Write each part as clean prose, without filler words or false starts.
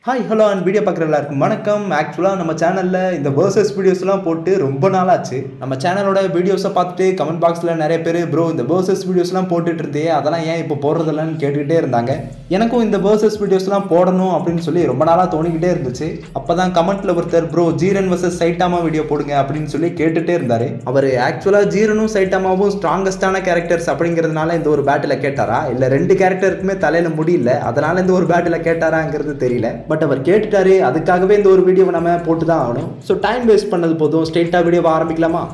Hi hello and video பார்க்குற எல்லாருக்கும் வணக்கம். ஆக்சுவலாக நம்ம சேனலில் இந்த வேர்சஸ் வீடியோஸ்லாம் போட்டு ரொம்ப நாள் ஆச்சு. நம்ம சேனலோட வீடியோஸை பார்த்துட்டு கமெண்ட் பாக்ஸில் நிறைய பேர் ப்ரோ இந்த வேர்சஸ் வீடியோஸ்லாம் போட்டுட்டு இருந்தே அதெல்லாம் ஏன் இப்போ போடுறதில்லன்னு கேட்டுக்கிட்டே இருந்தாங்க. எனக்கும் இந்த வேர்சஸ் வீடியோஸ்லாம் போடணும் அப்படின்னு சொல்லி ரொம்ப நாளாக தோணிக்கிட்டே இருந்துச்சு. அப்போ தான் கமெண்ட்டில் ஒருத்தர் ப்ரோ ஜீரன் வர்சஸ் சைட்டாமா வீடியோ போடுங்க அப்படின்னு சொல்லி கேட்டுகிட்டே இருந்தார். அவர் ஆக்சுவலாக ஜீரனும் சைட்டாமாவும் ஸ்ட்ராங்கஸ்டான கேரக்டர்ஸ் அப்படிங்கிறதுனால இந்த ஒரு பேட்டில் கேட்டாரா, இல்லை ரெண்டு கேரக்டருக்குமே தலையில் முடியல அதனால் இந்த ஒரு பேட்டில் கேட்டாராங்கிறது தெரியல. பட் அவர் கேட்டுட்டாரு, அதுக்காகவே இந்த ஒரு வீடியோவை நம்ம போட்டு தான் ஆகணும். ஸோ டைம் வேஸ்ட் பண்ணது போதும், ஸ்ட்ரெயிட்டாக வீடியோவை ஆரம்பிக்கலாமா?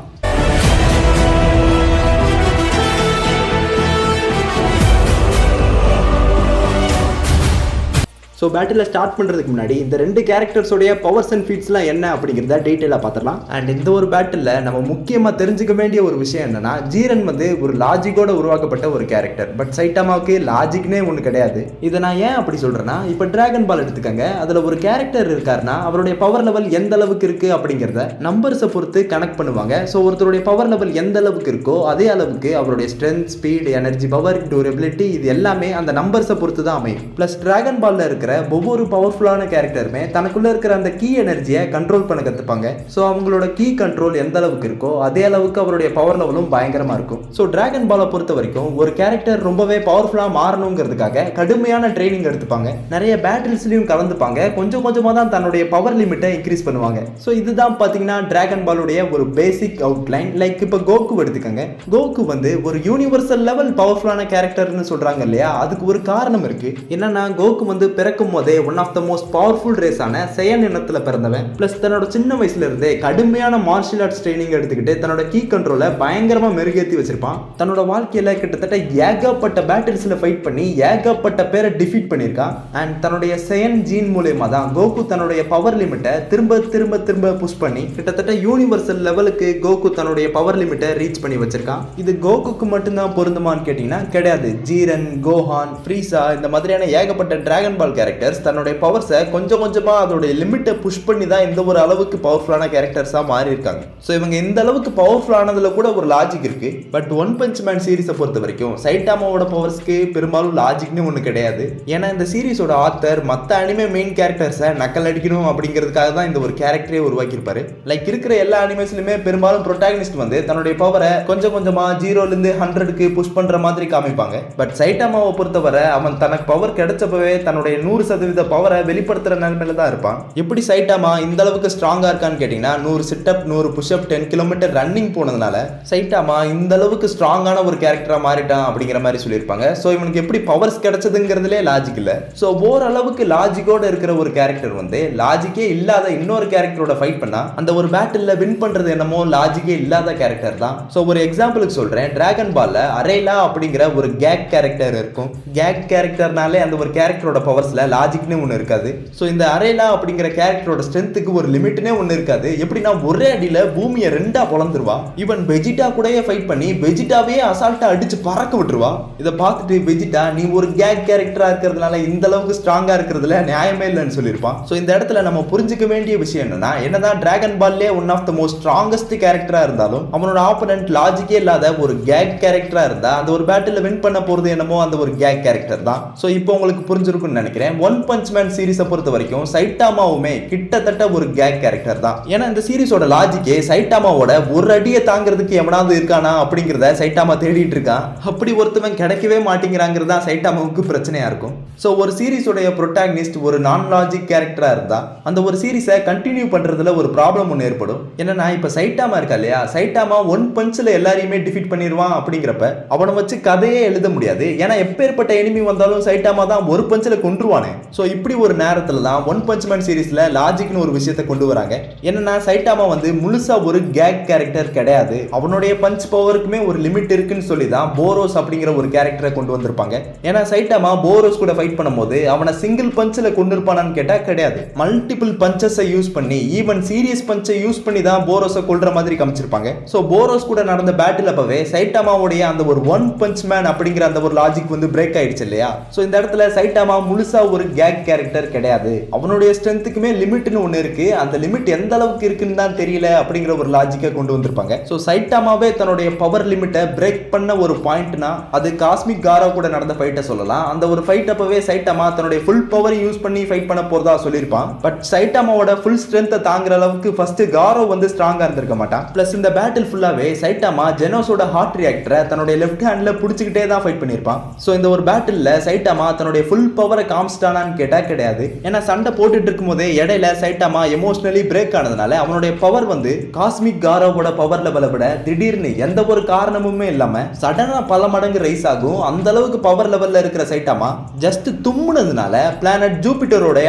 ஸோ பேட்டில் ஸ்டார்ட் பண்ணுறதுக்கு முன்னாடி இந்த ரெண்டு கேரக்டர்ஸோடைய பவர்ஸ் அண்ட் ஃபீட்ஸ்லாம் என்ன அப்படிங்கிறத டீட்டெயிலாக பார்த்துடலாம். அண்ட் இந்த ஒரு பேட்டில் நம்ம முக்கியமாக தெரிஞ்சுக்க வேண்டிய ஒரு விஷயம் என்னன்னா, ஜீரன் வந்து ஒரு லாஜிக்கோட உருவாக்கப்பட்ட ஒரு கேரக்டர். பட் சைட்டாமாவுக்கு லாஜிக்னே ஒன்று கிடையாது. இதை நான் ஏன் அப்படி சொல்கிறேன்னா, இப்போ டிராகன் பால் எடுத்துக்கங்க, அதில் ஒரு கேரக்டர் இருக்காருன்னா அவருடைய பவர் லெவல் எந்த அளவுக்கு இருக்குது அப்படிங்கிறத நம்பர்ஸை பொறுத்து கனெக்ட் பண்ணுவாங்க. ஸோ ஒருத்தருடைய பவர் லெவல் எந்த அளவுக்கு இருக்கோ அதே அளவுக்கு அவருடைய strength, speed, energy, power, durability இது எல்லாமே அந்த நம்பர்ஸை பொறுத்து தான் அமையும். ப்ளஸ் டிராகன் பாலில் இருக்கிற ஒவ்வொரு பவர்ஃபுல்லான கேரக்டருமே தனக்குள்ள இருக்கிற அந்த கீ எனர்ஜியை கண்ட்ரோல் பண்ண கற்றுப்பாங்க. ஸோ அவங்களோட கீ கண்ட்ரோல் எந்த அளவுக்கு இருக்கோ அதே அளவுக்கு அவருடைய பவர் லெவலும் பயங்கரமாக இருக்கும். ஸோ டிராகன் பாலை பொறுத்த வரைக்கும் ஒரு கேரக்டர் ரொம்பவே பவர்ஃபுல்லாக மாறணுங்கிறதுக்காக கடுமையான ட்ரைனிங் எடுத்துப்பாங்க. நிறைய பேட்டில்ஸ்லையும் கலந்துப்பாங்க. கொஞ்சம் கொஞ்சமாக தான் தன்னுடைய பவர் லிமிட்டை இன்க்ரீஸ் பண்ணுவாங்க. ஸோ இதுதான் பார்த்தீங்கன்னா டிராகன் பாலுடைய ஒரு பேசிக் அவுட்லைன். லைக் இப்போ கோகு எடுத்துக்கங்க. கோகு வந்து ஒரு யூனிவர்சல் லெவல் பவர்ஃபுல்லான கேரக்டர்னு சொல்கிறாங்க இல்லையா, அதுக்கு ஒரு காரணம் இருக்குது. என்னன்னா, கோகு வந்து பிறக்கும் போதே one of the most powerful ரேஸான சயன் இனத்தில் பிறந்தவன். பிளஸ் தன்னோட சின்ன வயசுல இருந்தே கடுமையான மார்ஷியல் ஆர்ட்ஸ் ட்ரைனிங் எடுத்துக்கிட்டு தன்னோட கீ கண்ட்ரோலை பயங்கரமா மெருகேற்றி வச்சிருப்பான். தன்னோட வாழ்க்கையில கிட்டத்தட்ட ஏகப்பட்ட பேட்டில்ஸ்ல ஃபைட் பண்ணி ஏகப்பட்ட பேரை டிஃபீட் பண்ணியிருக்கான். அண்ட் தன்னுடைய சயன் ஜீன் மூலமா தான் கோகு தன்னுடைய பவர் லிமிட்டை திரும்ப திரும்ப திரும்ப புஷ் பண்ணி கிட்டத்தட்ட யூனிவர்சல் லெவலுக்கு கோகு தன்னுடைய பவர் லிமிட்டை ரீச் பண்ணி வச்சிருக்கான். இது கோகுக்கு மட்டும்தான் பொருந்துமான்னு கேட்டீங்கன்னா கிடையாது. ஜீரன், கோஹான், ஃப்ரீசா இந்த மாதிரியான ஏகப்பட்ட டிராகன் பால் கேரக்டர்ஸ் தன்னுடைய பவர்ஸை கொஞ்சம் கொஞ்சமா அதோடைய லிமிட்டை புஷ் பண்ணி தான் இந்த ஒரு அளவுக்கு பவர்ஃபுல்லான கேரக்டர்ஸா மாறி இருக்காங்க. ஸோ இவங்க இந்த அளவுக்கு பவர்ஃபுல் ஆனதுல கூட ஒரு லாஜிக் இருக்கு. பட் ஒன் பஞ்ச் மேன் சீரிஸை பொறுத்த வரைக்கும் சைட்டாமாவோட பவர்ஸ்க்கு பெரும்பாலும் லாஜிக்னு ஒன்று கிடையாது. ஏன்னா இந்த சீரிஸோட ஆத்தர் மற்ற அனிமே மெயின் கேரக்டர்ஸை நக்கல் அடிக்கணும் அப்படிங்கிறதுக்காக தான் இந்த ஒரு கேரக்டரே உருவாக்கியிருப்பாரு. லைக் இருக்கிற எல்லா அனிமேஸ்லுமே பெரும்பாலும் ப்ரொட்டாகனிஸ்ட் வந்து தன்னுடைய பவரை கொஞ்சம் கொஞ்சமா 0லேருந்து 100க்கு புஷ் பண்ற மாதிரி காமிப்பாங்க. பட் சைட்டாமாவை பொறுத்தவரை அவன் தனக்கு பவர் கிடைச்சப்பவே தன்னுடைய 100% பவரை வெளிப்படுத்துற நிலைமையில தான் இருப்பான். எப்படி சைட்டாமா இந்த அளவுக்கு ஸ்ட்ராங்கா இருக்கான்னு கேட்டீங்கன்னா, 100 சிட்டப், 100 புஷ்அப், 10 கிலோமீட்டர் ரன்னிங் போனதுனால சைட்டாமா இந்த அளவுக்கு ஸ்ட்ராங்கான ஒரு கேரக்டரா மாறிட்டான் அப்படிங்கிற மாதிரி சொல்லியிருப்பாங்க. ஸோ இவனுக்கு எப்படி பவர்ஸ் கிடைச்சதுங்கிறதுலே லாஜிக் இல்லை. ஸோ ஓரளவுக்கு லாஜிக்கோட இருக்கிற ஒரு கேரக்டர் வந்து லாஜிக்கே இல்லாத இன்னொரு கேரக்டரோட ஃபைட் பண்ணா அந்த ஒரு பேட்டில் வின் பண்றது என்னமோ லாஜிக்கே இல்லாத கேரக்டர் தான். ஸோ ஒரு எக்ஸாம்பிளுக்கு சொல்றேன், டிராகன் பால்ல அரேலா அப்படிங்கிற ஒரு கேக் கேரக்டர் இருக்கும். கேக் கேரக்டர்னாலே அந்த ஒரு கேரக்டரோட பவர்ஸ்ல லாஜிக்னே ஒன்று இருக்காது. ஸோ இந்த அரேலா அப்படிங்கிற கேரக்டரோட ஸ்ட்ரென்த்துக்கு ஒரு லிமிட்னே ஒன்று இருக்காது. எப்படின்னா ஒரே அடியில் பூமியை ரெண்டா பொளந்துருவா. ஈவன் வெஜிடா கூடயே ஃபைட் பண்ணி வெஜிடாவே அசால்ட்டா அடிச்சு பறக்க விட்டுருவா. இதை பார்த்துட்டு வெஜிடா நீ ஒரு கேக் கேரக்டரா இருக்கிறதுனால இந்த அளவுக்கு ஸ்ட்ராங்கா இருக்கிறதுல நியாயமே இல்லைன்னு சொல்லியிருப்பான். ஸோ இந்த இடத்துல நம்ம புரிஞ்சுக்க வேண்டிய விஷயம் என்னதான் டிராகன் பால்லே one of the most strongest கேரக்டரா இருந்தாலும் அவனோட ஆப்போனன்ட் லாஜிக்கே இல்லாத ஒரு கேக் கேரக்டரா இருந்தா அந்த ஒரு பேட்டில் வின் பண்ண போறது என்னமோ அந்த ஒரு கேக் கேரக்டர் தான். ஸோ இப்போ உங்களுக்கு புரிஞ்சிருக்கும்னு நினைக்கிறேன். ஒன் பஞ்ச் மேன் சீரிஸை பொறுத்த வரைக்கும் சைட்டாமாவுமே கிட்டத்தட்ட ஒரு கேக் கேரக்டர் தான். ஏன்னா இந்த சீரிஸோட லாஜிக்கே சைட்டாமாவோட ஒரு அடியை தாங்கிறதுக்கு எவனாவது இருக்கானா அப்படிங்கிறத சைட்டாமா தேடிட்டு இருக்கான். அப்படி ஒருத்தவன் கிடைக்கவே மாட்டேங்கிறாங்கிறதா சைட்டாமாவுக்கு பிரச்சனையா இருக்கும். ஸோ ஒரு சீரிஸோடைய ப்ரொட்டாகனிஸ்ட் ஒரு நான் லாஜிக் கேரக்டரா இருந்தா அந்த ஒரு சீரிஸை கண்டினியூ பண்றதுல ஒரு ப்ராப்ளம் ஒன்று ஏற்படும். என்னன்னா இப்ப சைட்டாமா இருக்கா இல்லையா, சைட்டாமா ஒன் பஞ்சில் எல்லாரையுமே டிஃபீட் பண்ணிடுவான். அப்படிங்கிறப்ப அவனை வச்சு கதையே எழுத முடியாது. ஏன்னா எப்பேற்பட்ட எனிமி வந்தாலும் சைட்டாமா தான் ஒரு பஞ்சில் கொன்றுவானே. ஸோ இப்படி ஒரு நேரத்தில் தான் ஒன் பஞ்ச் மேன் சீரிஸில் லாஜிக்னு ஒரு விஷயத்தை கொண்டு வராங்க. என்னன்னா சைட்டாமா வந்து முழுசா ஒரு கேக் கேரக்டர் கிடையாது. அவனுடைய பஞ்ச் பவருக்குமே ஒரு லிமிட் இருக்குன்னு சொல்லி தான் போரோஸ் அப்படிங்கிற ஒரு கேரக்டரை கொண்டு வந்திருப்பாங்க. ஏன்னா சைட்டாமா போரோஸ் கூட ஃபைட் பண்ணும்போது அவனை சிங்கிள் பஞ்சில் கொண்டு இருப்பானான்னு கேட்டால் கிடையாது. மல்டிபிள் பஞ்சஸை யூஸ் பண்ணி ஈவன் சீரியஸ் பஞ்சை யூஸ் பண்ணி தான் போரோஸை கொல்ற மாதிரி காமிச்சிருப்பாங்க. ஸோ போரோஸ் கூட நடந்த பேட்டில் அப்பவே சைட்டாமாவுடைய அந்த ஒரு ஒன் பஞ்ச் மேன் அப்படிங்கிற அந்த ஒரு லாஜிக் வந்து பிரேக் ஆயிடுச்சு இல்லையா. ஸோ இந்த இடத்துல சைட்டாமா முழுசா ஒரு கேக் கேரக்டர் கிடையாது. அவனுடைய ஸ்ட்ரென்த்துக்குமே லிமிட்னு ஒன்று இருக்கு. அந்த லிமிட் எந்த அளவுக்கு இருக்குன்னு தான் தெரியல அப்படிங்கிற ஒரு லாஜிக்கை கொண்டு வந்திருப்பாங்க. ஸோ சைட்டாமாவே தன்னுடைய பவர் லிமிட்டை பிரேக் பண்ண ஒரு பாயிண்ட்னா அது காஸ்மிக் காரா கூட நடந்த ஃபைட்டை சொல்லலாம். அந்த ஒரு ஃபைட் அப்பவே அப்பவே சைட்டாமா தன்னுடைய ஃபுல் பவர் யூஸ் பண்ணி ஃபைட் பண்ண போறதா சொல்லியிருப்பான். பட் சைட்டாமாவோட ஃபுல் ஸ்ட்ரென்த்தை தாங்குற அளவுக்கு ஃபர்ஸ்ட் காரோ வந்து ஸ்ட்ராங்கா இருந்திருக்க மாட்டான். பிளஸ் இந்த பேட்டில் ஃபுல்லாவே சைட்டாமா ஜெனோஸோட ஹார்ட் ரியாக்டரை தன்னுடைய லெஃப்ட் ஹேண்ட்ல புடிச்சுக்கிட்டே தான் ஃபைட் பண்ணியிருப்பான். ஸோ இந்த ஒரு பேட்டில்ல சைட்டாமா தன்னுடைய ஃபுல் பவரை காமிச்சிட்டானான்னு கேட்டா கிடையாது. ஏன்னா சண்டை போட்டுட்டு இருக்கும் போதே இடையில சைட்டாமா எமோஷனலி பிரேக் ஆனதுனால அவனுடைய பவர் வந்து காஸ்மிக் காரோவோட பவர் லெவலை விட திடீர்னு எந்த ஒரு காரணமுமே இல்லாம சடனா பல மடங்கு ரைஸ் ஆகும். அந்த அளவுக்கு பவர் லெவல்ல இருக்கிற சைட்டாமா ஜஸ்ட் தும்முனதுனால பிளானட் ஜூபிட்டரோட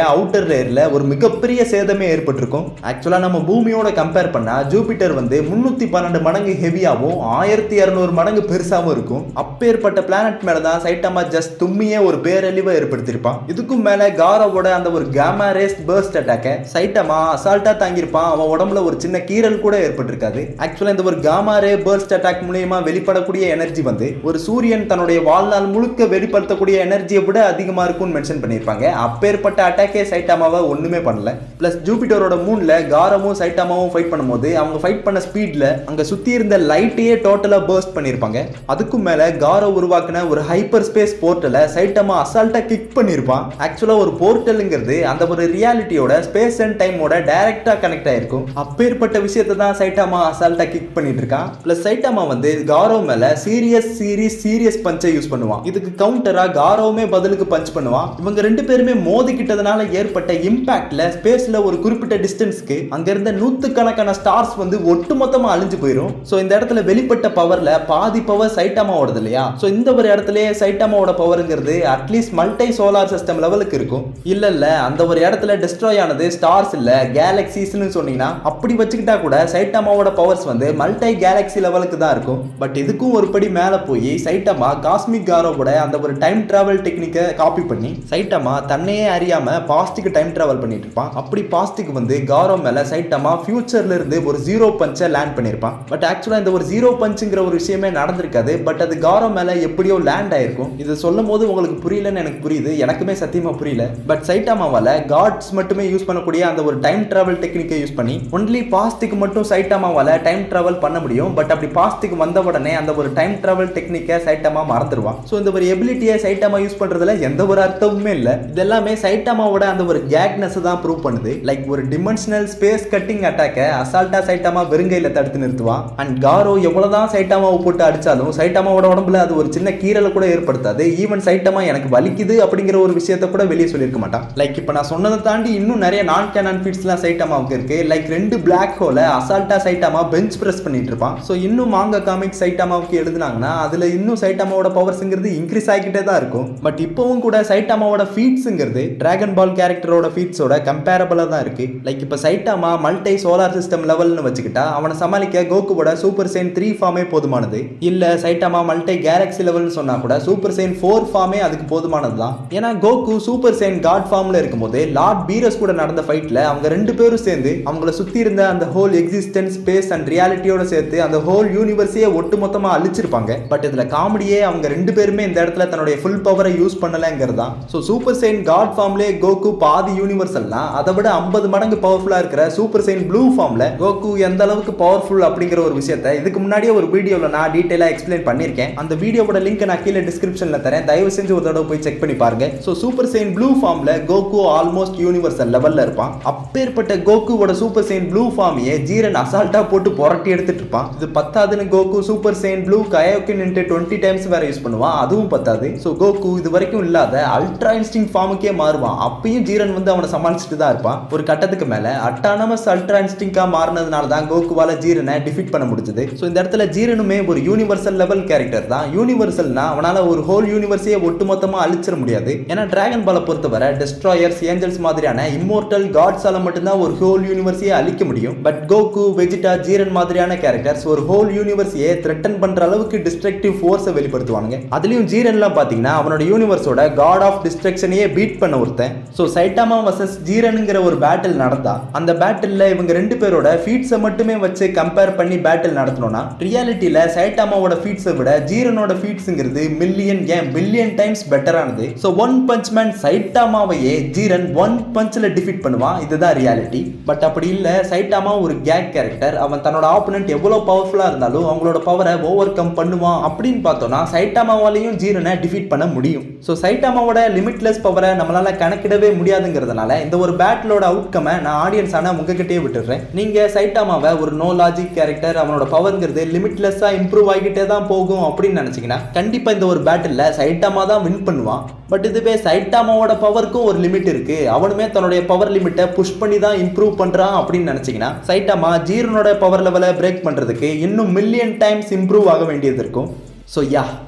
அவுட்டர் லேயர்ல ஒரு மிகப்பெரிய சேதமே ஏற்பட்டிருக்கும். ஆக்சுவலா நம்ம பூமியோட கம்பேர் பண்ணா ஜூபிட்டர் வந்து 312 மடங்கு ஹெவியாவும் 1200 மடங்கு பெருசாவும் இருக்கும். அப்பேற்பட்ட பிளானட் மேலதான் சைட்டாமா ஜஸ்ட் தும்மியே ஒரு பேரழிவை ஏற்படுத்தியிருப்பான். இதுக்கும் மேல காரோவோட அந்த ஒரு காமா ரேஸ் பர்ஸ்ட் அட்டாக்க சைட்டாமா அசால்ட்டா தாங்கியிருப்பான். அவன் உடம்புல ஒரு சின்ன கீறல் கூட ஏற்பட்டிருக்காது. ஆக்சுவலா இந்த ஒரு காமா ரே பர்ஸ்ட் அட்டாக் மூலமா வெளிப்படக்கூடிய எனர்ஜி வந்து ஒரு சூரியன் தன்னுடைய வாழ்நாள் முழுக்க வெளிப்படுத்தக்கூடிய எனர்ஜியை விட அதிகமா இருக்கும்னு மென்ஷன் பண்ணியிருப்பாங்க. அப்பேற்பட்ட அட்டாக்கே சைட்டாமாவை ஒண்ணுமே பண்ணல. பிளஸ் ஜூபிட்டரோட மூன்ல காரமும் சைட்டாமாவும் ஃபைட் பண்ணும்போது அவங்க ஃபைட் பண்ண ஸ்பீட்ல அங்க சுத்தி இருந்த லைட்டையே டோட்டலா பர்ஸ்ட் பண்ணிருப்பாங்க. அதுக்கும் மேல காரோ உருவாக்கின ஒரு ஹைப்பர் ஸ்பேஸ் போர்ட்டலை சைட்டாமா அசால்ட்டா கிக் பண்ணிருப்பான். ஆக்சுவலா ஒரு போர்ட்டலுங்கிறது அந்த ஒரு ரியாலிட்டியோட ஸ்பேஸ் அண்ட் டைமோட டைரக்டா கனெக்ட் ஆயிருக்கும். அப்பேற்பட்ட விஷயத்தை தான் சைட்டாமா அசால்ட்டா கிக் பண்ணிட்டு இருக்கான். பிளஸ் சைட்டாமா வந்து காரோ மேல சீரியஸ் பஞ்சை யூஸ் பண்ணுவான். இதுக்கு கவுண்டரா காரோவுமே பதிலுக்கு பஞ்ச் பண்ணுவான். இவங்க ரெண்டு பேருமே மோதிக்கிட்டதுனால ஏற்பட்ட இம்பாக்ட்ல ஸ்பேஸ்ல ஒரு குறிப்பிட்ட டிஸ்டன்ஸ்க்கு அங்க இருந்த நூத்துக்கணக்கான ஸ்டார்ஸ் வந்து ஒட்டுமொத்தமா அழிஞ்சு போயிடும். சோ இந்த இடத்துல வெளிப்பட்ட பவர்ல பாதி பவர் சைட்டாமாவோடது இல்லையா? சோ இந்த ஒரு இடத்துலயே சைட்டாமாவோட பவர்ங்கிறது அட்லீஸ்ட் மல்டி சோலார் சிஸ்டம் லெவலுக்கு இருக்கும். இல்ல அந்த ஒரு இடத்துல டெஸ்ட்ராய் ஆனது ஸ்டார்ஸ் இல்ல கேலக்சிஸ்னு சொன்னீங்கன்னா அப்படி வச்சுக்கிட்டா கூட சைட்டாமாவோட பவர்ஸ் வந்து மல்டி கேலக்சி லெவலுக்கு தான் இருக்கும். பட் இதுக்கும் ஒரு படி மேல போய் சைட்டாமா காஸ்மிக் காரோவோட அந்த ஒரு டைம் டிராவல் டெக்னிக்கை காப்பி பண்ணி சைட்டாமா தன்னையே அறியாம பாஸ்டுக்கு டைம் டிராவல் பண்ணிட்டு இருப்பான். அப்படி பாஸ்டுக்கு வந்து காரோ மேல சைட்டாமா ஃபியூச்சர்ல இருந்து ஒரு ஜீரோ பஞ்சை லேண்ட் பண்ணிருப்பான். பட் ஆக்சுவலா இந்த ஒரு ஜீரோ பஞ்சுங்கிற ஒரு விஷயமே நடந்திருக்காது. பட் அது காரோ மேல எப்படியோ லேண்ட் ஆயிருக்கும். இது சொல்லும் போது உங்களுக்கு புரியலன்னு எனக்கு புரியுது. எனக்குமே சத்தியமா புரியல. பட் சைட்டாமாவால காட்ஸ் மட்டுமே யூஸ் பண்ணக்கூடிய அந்த ஒரு டைம் டிராவல் டெக்னிக்கை யூஸ் பண்ணி ஒன்லி பாஸ்டுக்கு மட்டும் சைட்டாமாவால டைம் டிராவல் பண்ண முடியும். பட் அப்படி பாஸ்டுக்கு வந்த உடனே அந்த ஒரு டைம் டிராவல் டெக்னிக்கை சைட்டாமா மறந்துடுவான். ஸோ இந்த ஒரு எபிலிட்டியை சைட்டாமா யூஸ் பண்றதுல எந்த ஒரு அர்த்தமுமே இல்ல. இதெல்லாமே சைட்டாமாவோட அந்த ஒரு கேக்னஸ் தான் ப்ரூவ் பண்ணுது. லைக் ஒரு டிமென்ஷனல் ஸ்பேஸ் கட்டிங் அட்டாக்க அசால்ட்டா சைட்டாமா வெறுங்கையில தடுத்து நிறுத்துவான். அண்ட் காரோ எவ்வளவுதான் சைட்டாமாவை போட்டு அடிச்சாலும் சைட்டாமாவோட உடம்புல அது ஒரு சின்ன கீரலை கூட ஏற்படுத்தாது. ஈவன் சைட்டாமா எனக்கு வலிக்குது அப்படிங்கிற ஒரு விஷயத்தை கூட வெளியே சொல்லியிருக்க மாட்டான். லைக் இப்ப நான் சொன்னதை தாண்டி இன்னும் நிறைய நான் கேனான் ஃபீட்ஸ்லாம் சைட்டாமாவுக்கு இருக்கு. லைக் 2 பிளாக் ஹோல அசால்ட்டா சைட்டாமா பெஞ்ச் பிரஸ் பண்ணிட்டு இருப்பான். ஸோ இன்னும் மாங்கா காமிக் சைட்டாமாவுக்கு எழுதுனாங்கன்னா அதுல இன்னும் சைட்டாமாவோட பவர்ஸ்ங்கிறது இன்க்ரீஸ் ஆகிக்கிட்டே தான் இருக்கும். பட் இப்பவும் கூட சைட்டாமாவோட ஃபீட்ஸ்ங்கிறது டிராகன் பால் கேரக்டரோட ஃபீட்ஸோட கம்பேரபிளா தான் இருக்கு. லைக் இப்ப சைட்டாமா மல்டி சோலார் சிஸ்டம் லெவல்னு வச்சுக்கிட்டா அவனை சமாளிக்க கோகுவோட சூப்பர் சைன் 3 ஃபார்மே போதுமானது. இல்ல சைட்டாமா மல்டி கேலக்சி லெவல்னு சொன்னா கூட சூப்பர் சைன் 4 ஃபார்மே அதுக்கு போதுமானது தான். ஏன்னா கோகு சூப்பர் சைன் காட் ஃபார்ம்ல இருக்கும்போது லார்ட் பீரஸ் கூட நடந்த ஃபைட்ல அவங்க 2 பேரும் சேர்ந்து அவங்கள சுத்தி இருந்த அந்த ஹோல் எக்ஸிஸ்டன்ஸ் ஸ்பேஸ் அண்ட் ரியாலிட்டியோட சேர்த்து அந்த ஹோல் யூனிவர்ஸையே ஒட்டுமொத்தமா அழிச்சிருப்பாங்க. பட் இதுல காமெடியே அவங்க 2 பேருமே இந்த இடத்துல தன்னுடைய ஃபுல் பவரை யூஸ் பண்ணலங்கிறது தான். ஸோ சூப்பர் சைன் காட் ஃபார்ம்லே கோகு பாதி யூனிவர்சல்னா அதை விட 50 மடங்கு பவர்ஃபுல்லா இருக்கிற சூப்பர் சைன் ப்ளூ ஃபார்ம்ல கோகு எந்த அளவுக்கு பவர்ஃபுல் அப்படிங்கிற ஒரு விஷயத்தை இதுக்கு முன்னாடியே ஒரு வீடியோல நான் டீடைலா எக்ஸ்பிளைன் பண்ணிருக்கேன். அந்த வீடியோவோட லிங்க் நான் கீழே டிஸ்கிரிப்ஷன்ல தரேன். தயவு செஞ்சு ஒரு தடவை போய் செக் பண்ணி பாருங்க. ஸோ சூப்பர் சைன் ப்ளூ ஃபார்ம்ல கோகு ஆல்மோஸ்ட் யூனிவர்சல் லெவல்ல இருப்பான். அப்பேற்பட்ட கோகுவோட சூப்பர் சைன் ப்ளூ ஃபார்மையே ஜீரன் அசால்ட்டா போட்டு புரட்டி எடுத்துட்டு இருப்பான். இது பத்தாதுன்னு Goku super Saiyan blue Kaioken 20 times வேற யூஸ் பண்ணுவான். அதுவும் பத்தாது. ஸோ கோகு இது வரைக்கும் இல்லாத அல்ட்ரா இன்ஸ்டிங் ஃபார்முக்கே மாறுவான். அப்பயும் ஜீரன் வந்து அவனை சமாளிச்சுட்டு தான் இருப்பான். ஒரு கட்டத்துக்கு மேல அட்டானமஸ் அல்ட்ரா இன்ஸ்டிங்கா மாறினதுனால தான் கோகுவால ஜீரனை டிஃபீட் பண்ண முடிஞ்சது. ஸோ இந்த இடத்துல ஜீரனுமே ஒரு யூனிவர்சல் லெவல் கேரக்டர் தான். யூனிவர்சல்னா அவனால ஒரு ஹோல் யூனிவர்ஸையே ஒட்டுமொத்தமா அழிச்சிட முடியாது. ஏன்னா டிராகன் பாலை பொறுத்தவரை டெஸ்ட்ராயர்ஸ் ஏஞ்சல்ஸ் மாதிரியான இம்மோர்டல் காட்ஸால மட்டும்தான் ஒரு ஹோல் யூனிவர்ஸையே அழிக்க முடியும். பட் கோகு வெஜிடா ஜீரன் மாதிரியான கேரக்டர்ஸ் ஒரு ஹோல் யூனிவர்ஸையே த்ரெட்டன் பண்ற அளவுக்கு டிஸ்ட்ரக்டிவ் ஃபோர்ஸை வெளிப்படுத்துவானுங்க. அதுலயும் ஜீரன்லாம் பாத்தீங்கன்னா அவனோட யூனிவர்ஸோட காட் ஆஃப் டிஸ்ட்ரக்ஷனையே பீட் பண்ண ஒருத்தன். ஸோ சைட்டாமா வர்சஸ் ஜீரனுங்கிற ஒரு பேட்டில் நடந்தா அந்த பேட்டில்ல இவங்க 2 பேரோட ஃபீட்ஸை மட்டுமே வச்சு கம்பேர் பண்ணி பேட்டில் நடத்தணும்னா ரியாலிட்டியில சைட்டாமாவோட ஃபீட்ஸை விட ஜீரனோட ஃபீட்ஸ்ங்கிறது மில்லியன் பில்லியன் டைம்ஸ் பெட்டரானது. ஸோ ஒன் பஞ்ச் மேன் சைட்டாமாவையே ஜீரன் 1 பஞ்ச்ல டிஃபீட் பண்ணுவான். இதுதான் ரியாலிட்டி. பட் அப்படி இல்ல, சைட்டாமா ஒரு கேக் கேரக்டர். அவன் தன்னோட ஆப்போனன்ட் எவ்வளவு பவர்ஃபுல்லா இருந்தாலும் அவங்களோட பவரை ஓவர் கம் பண்ணுவான் அப்படின்னு பார்த்தோம்னா சைட்டாமாவாலையும் ஜீரனை டிஃபீட் பண்ண முடியும். ஸோ சைட்டாமாவோட லிமிட்லெஸ் பவரை நம்மளால கணக்கிடவே முடியாதுங்கிறதுனால இந்த ஒரு பேட்டிலோட அவுட்கமை நான் ஆடியன்ஸான உங்ககிட்டயே விட்டுடுறேன். நீங்க சைட்டாமாவை ஒரு நோ லாஜிக் கேரக்டர், அவனோட பவர்ங்கிறது லிமிட்லெஸ்ஸா இம்ப்ரூவ் ஆகிட்டே தான் போகும் அப்படின்னு நினைச்சீங்கன்னா கண்டிப்பா இந்த ஒரு பேட்டில் சைட்டாமா தான் வின் பண்ணுவான். பட் இதுவே சைட்டாமாவோட பவருக்கும் ஒரு லிமிட் இருக்கு, அவனுமே தன்னுடைய பவர் லிமிட்டை புஷ் பண்ணி தான் இம்ப்ரூவ் பண்றான் அப்படின்னு நினைச்சீங்கன்னா சைட்டாமா ஜீரனோட பவர் லெவலை பிரேக் பண்றதுக்கு இன்னும் மில்லியன் டைம்ஸ் இம்ப்ரூவ் ஆக வேண்டியது இருக்கும். ஸோ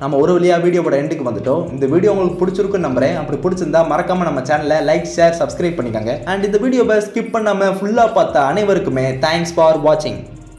நம்ம ஒரு வழியாக வீடியோவோட எண்டுக்கு வந்துட்டோம். இந்த வீடியோ உங்களுக்கு பிடிச்சிருக்குன்னு நம்புறேன். அப்படி பிடிச்சிருந்தா மறக்காம நம்ம சேனலை லைக், ஷேர், சப்ஸ்கிரைப் பண்ணிக்கோங்க. அண்ட் இந்த வீடியோவை ஸ்கிப் பண்ணாமல் ஃபுல்லாக பார்த்த அனைவருக்குமே தேங்க்ஸ் ஃபார் வாட்சிங்.